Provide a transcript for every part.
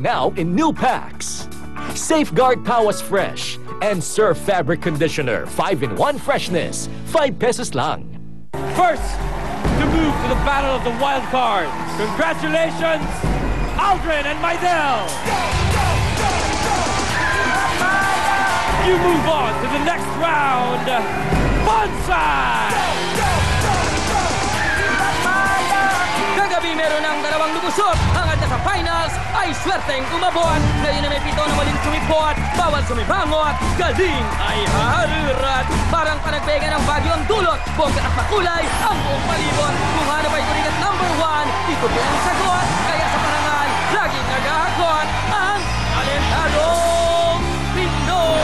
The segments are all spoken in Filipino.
now in new packs. Safeguard Tawas Fresh and Surf Fabric Conditioner 5-in-1 Freshness, 5 pesos lang. First, to move to the battle of the wild cards. Congratulations, Aldrin and Maidel! You move on to the next round, Bonsai! Kagabi meron ng dalawang lumusot. Hangad na sa finals ay swerteng umabot. Ngayon na may 7 na maling sumipot. Bawal sumibangot. Galing ay harurat. Parang panagpega ng bagyo ang dulot. Bongga at makulay ang buong palibot. Kung ano ba ito rin at number 1, ito po ang sagot. Kaya sa parangal, laging nagahakot ang alentadong Pinoy.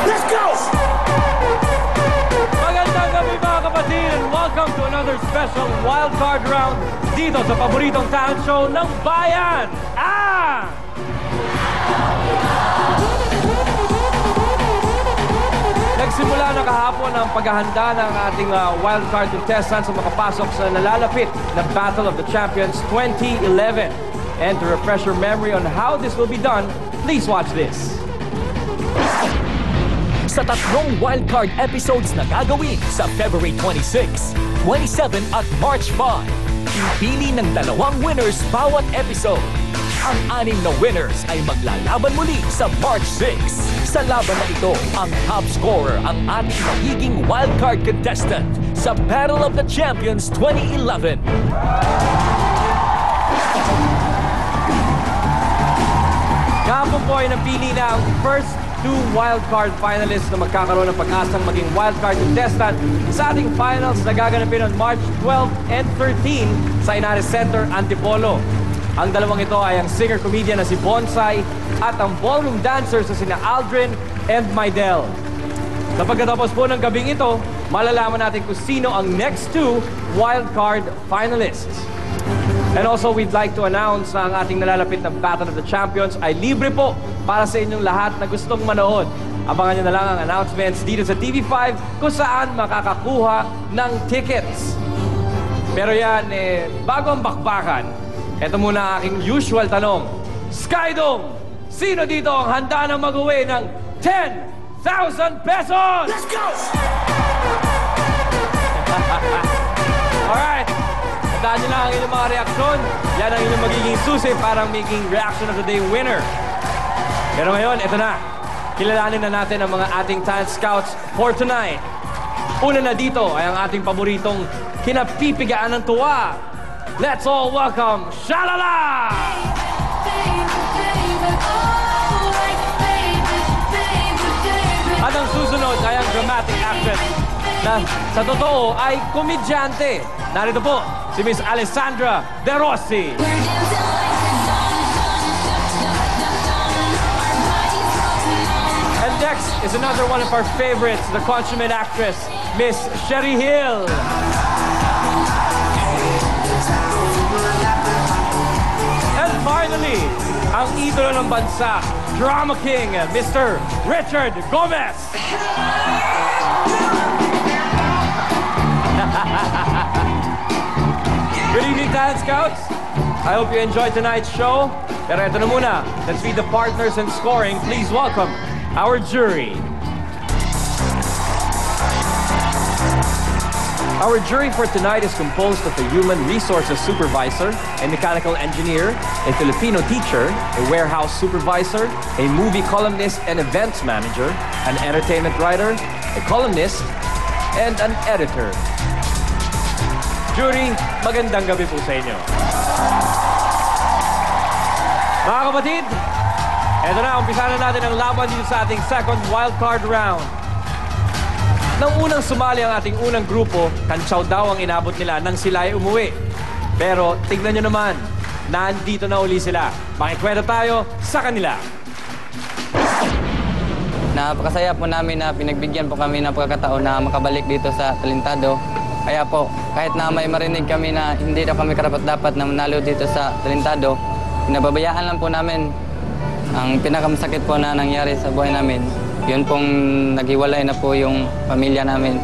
Let's go! Magandang gabi mga kapatid and welcome to another special wildcard round dito sa paboritong talent show ng bayan. Nagsimula na kahapon ang paghahanda ng ating wildcard contestants sa makapasok sa nalalapit na Battle of the Champions 2011. And to refresh your memory on how this will be done, please watch this. Sa tatlong wildcard episodes na gagawin sa February 26, 27 at March 5, pipili ng 2 winners bawat episode. Ang 6 na winners ay maglalaban muli sa March 6. Sa laban na ito, ang top scorer ang ating magiging wildcard contestant sa Battle of the Champions 2011. Kahapon po ay napili na ang first 2 wildcard finalists na magkakaroon ng pag-asang maging wildcard contestant sa ating finals na gaganapin on March 12 and 13 sa Inares Center, Antipolo. Ang dalawang ito ay ang singer-comedian na si Bonsai at ang ballroom dancers na sina Aldrin and Maidel. Sa pagkatapos po ng gabing ito, malalaman natin kung sino ang next 2 wildcard finalists. And also, we'd like to announce na ang ating nalalapit na Battle of the Champions ay libre po para sa inyong lahat na gustong manood. Abangan nyo na lang ang announcements dito sa TV5 kung saan makakakuha ng tickets. Pero yan, bago ang bakbakan, ito muna ang aking usual tanong. Skydome, sino dito ang handa na mag-uwi ng 10,000 pesos? Let's go! Alright. Tandaan nyo lang ang inyong mga reaksyon. Yan ang inyong magiging susi para maging reaction of the day winner. Pero ngayon, ito na. Kilalanin na natin ang mga ating talent scouts for tonight. Una na dito ay ang ating paboritong kinapipigaan ng tuwa. Let's all welcome Shalala! At ang susunod ay ang dramatic actress na sa totoo ay komedyante. Narito po si Miss Alessandra De Rossi. And next is another one of our favorites, the consummate actress, Miss Sherry Hill. And finally, ang idolo ng bansa, Drama King, Mr. Richard Gomez. Good evening, Talent Scouts. I hope you enjoyed tonight's show. Pero ito na muna. Let's read the partners and scoring. Please welcome our jury. Our jury for tonight is composed of a human resources supervisor, a mechanical engineer, a Filipino teacher, a warehouse supervisor, a movie columnist and events manager, an entertainment writer, a columnist, and an editor. Jury, magandang gabi po sa inyo. Mga kapatid, eto na, umpisa na natin ang laban dito sa ating second wildcard round. Nang unang sumali ang ating unang grupo, kantsaw daw ang inabot nila nang sila ay umuwi. Pero tignan nyo naman, nandito na uli sila. Makikwento tayo sa kanila. Napakasaya po namin na pinagbigyan po kami ng pagkakataon na makabalik dito sa Talentado. Kaya po, kahit na may marinig kami na hindi daw kami karapat-dapat na manalo dito sa Talentado, pinababayaan lang po namin ang pinakamasakit po na nangyari sa buhay namin. Yun pong naghiwalay na po yung pamilya namin.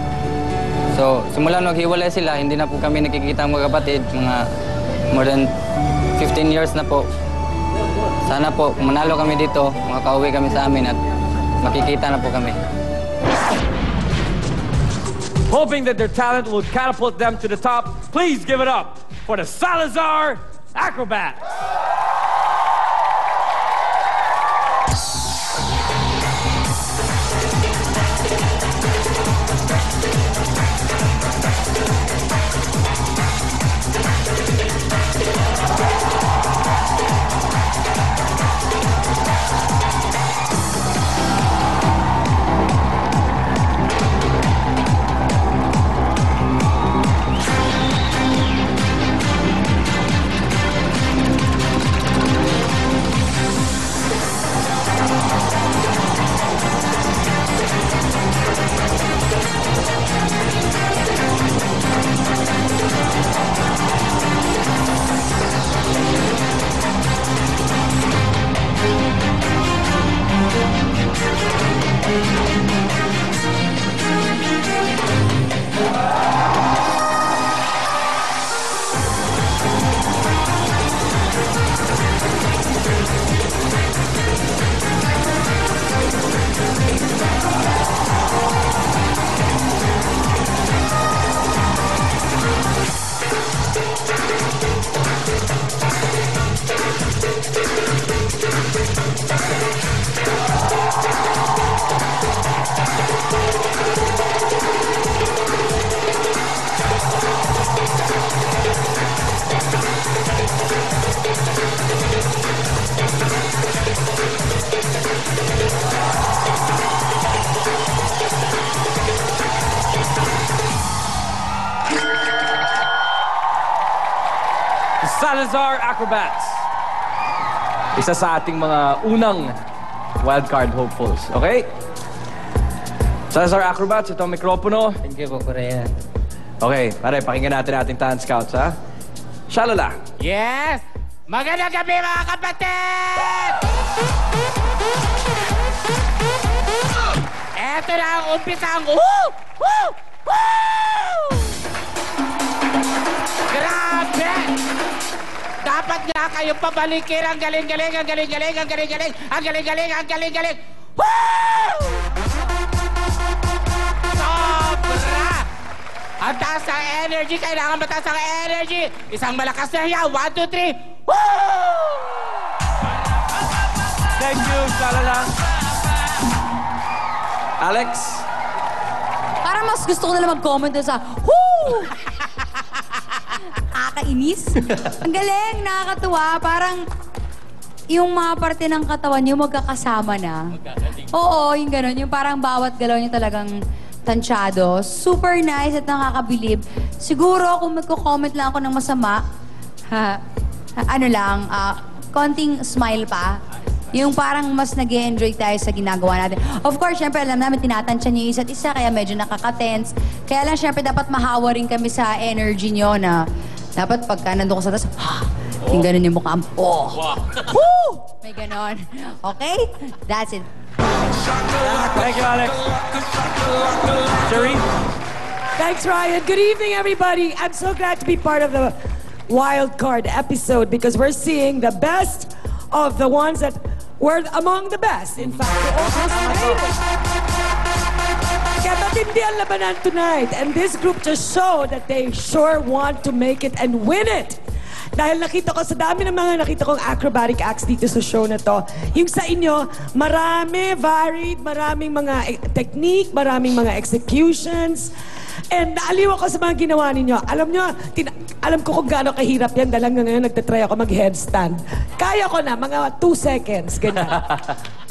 So, simula naghiwalay sila, hindi na po kami nakikita mga kapatid, mga more than 15 years na po. Sana po, manalo kami dito, makakauwi kami sa amin at makikita na po kami. Hoping that their talent will catapult them to the top, please give it up for the Salazar Acrobats! Salazar Acrobats. Isa sa ating mga unang wildcard hopefuls. Okay? Salazar Acrobats, ito ang mikropono. Thank you po, Korea. Okay, pare, pakinggan natin ating talent scouts, ha? Shalala. Yes! Magandang gabi, mga kapatid! Eto na ang umpisang woo! Woo! Woo! Grabe! Dapat nga kayong pabalikin ang galing-galing, ang galing-galing, ang galing-galing, ang galing-galing, ang galing-galing! Woo! Sobra! Ang taas ng energy, kailangan mataas ang energy! Isang malakas na hiyaw, 1, 2, 3, woo! Thank you, Shalala. Alex? Parang mas gusto ko na lang mag-comment doon sa, whoo! Nakakainis. Ang galing, nakakatuwa. Parang yung mga parte ng katawan niyo magkakasama na. Oo, yung gano'n. Yung parang bawat galaw niyo talagang tansyado. Super nice at nakakabilib. Siguro kung magko-comment lang ako ng masama, ano lang, konting smile pa. Yung parang mas nag-enjoy tayo sa ginagawa natin. Of course, syempre, alam namin, tinatansya niyo yung isa't isa, kaya medyo nakaka-tense. Kaya lang, syempre, dapat mahawa rin kami sa energy niyo na dapat pagka nandun ko sa taas, yung ganun yung mukha. Oh! Woo! May ganon. Okay? That's it. Thank you, Alex. Sherry? Thanks, Ryan. Good evening, everybody. I'm so glad to be part of the wild card episode because we're seeing the best of the ones that were among the best. In fact, we almost made it. Kaya matindi ang labanan tonight. And this group just showed that they sure want to make it and win it. Dahil nakita ko, sa dami ng mga nakita kong acrobatic acts dito sa show na to, yung sa inyo, marami, varied, maraming mga technique, maraming mga executions. And naaliw ako sa mga ginawa ninyo. Alam nyo, alam ko kung gaano kahirap yan dahil hanggang ngayon nagtatry ako mag-headstand. Kaya ko na, mga 2 seconds, ganyan.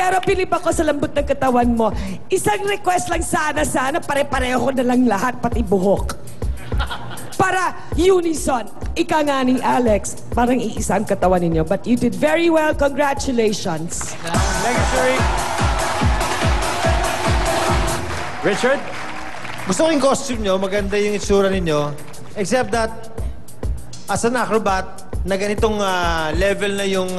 Pero pilip ako sa lambot ng katawan mo. Isang request lang sana pare-pareho ko na lang lahat, pati buhok. Para unison. Ika nga ni Alex, parang iisa ang katawan ninyo. But you did very well. Congratulations. Thank you, Sherry. Richard? Gusto ko yung costume nyo, maganda yung itsura ninyo. Except that, as an acrobat, na ganitong level na yung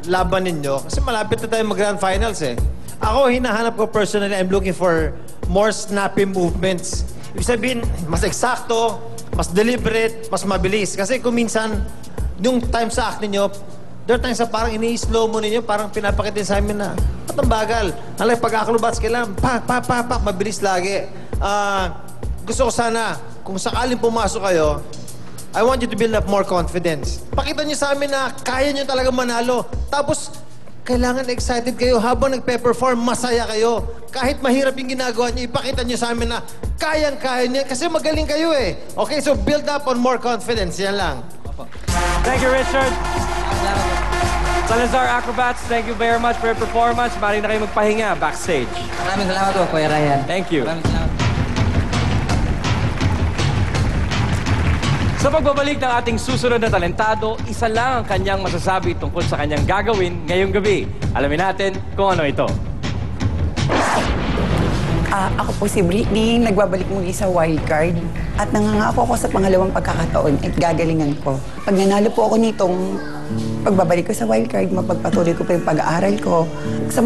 laban ninyo. Kasi malapit na tayo mag-grand finals eh. Ako, hinahanap ko personally, I'm looking for more snappy movements. Ibig sabihin, mas eksakto, mas deliberate, mas mabilis. Kasi kung minsan, yung time sa act ninyo, there are times na parang ini-slow mo ninyo, parang pinapakita sa amin na, ba't ang bagal? Halay, pag-acrobats kailangan, pak, mabilis lagi. Gusto ko sana, kung sakaling pumasok kayo, I want you to build up more confidence. Pakita nyo sa amin na kaya nyo talaga manalo. Tapos, kailangan excited kayo habang nagpe-perform, masaya kayo. Kahit mahirap yung ginagawa nyo, ipakita nyo sa amin na kayang-kaya nyo. Kasi magaling kayo eh. Okay, so build up on more confidence. Yan lang. Thank you, Richard. Salazar Acrobats, thank you very much for your performance. Mari na kayo magpahinga backstage. Maraming salamat po, Kuya Ryan. Thank you. Maraming salamat. Sa pagbabalik ng ating susunod na talentado, isa lang ang kanyang masasabi tungkol sa kanyang gagawin ngayong gabi. Alamin natin kung ano ito. Ako po si Britney, nagbabalik muli sa wildcard at nangangako ko sa pangalawang pagkakataon at gagalingan ko. Pag nanalo po ako nitong pagbabalik ko sa wildcard, mapagpatuloy ko pa yung pag-aaral ko. Sa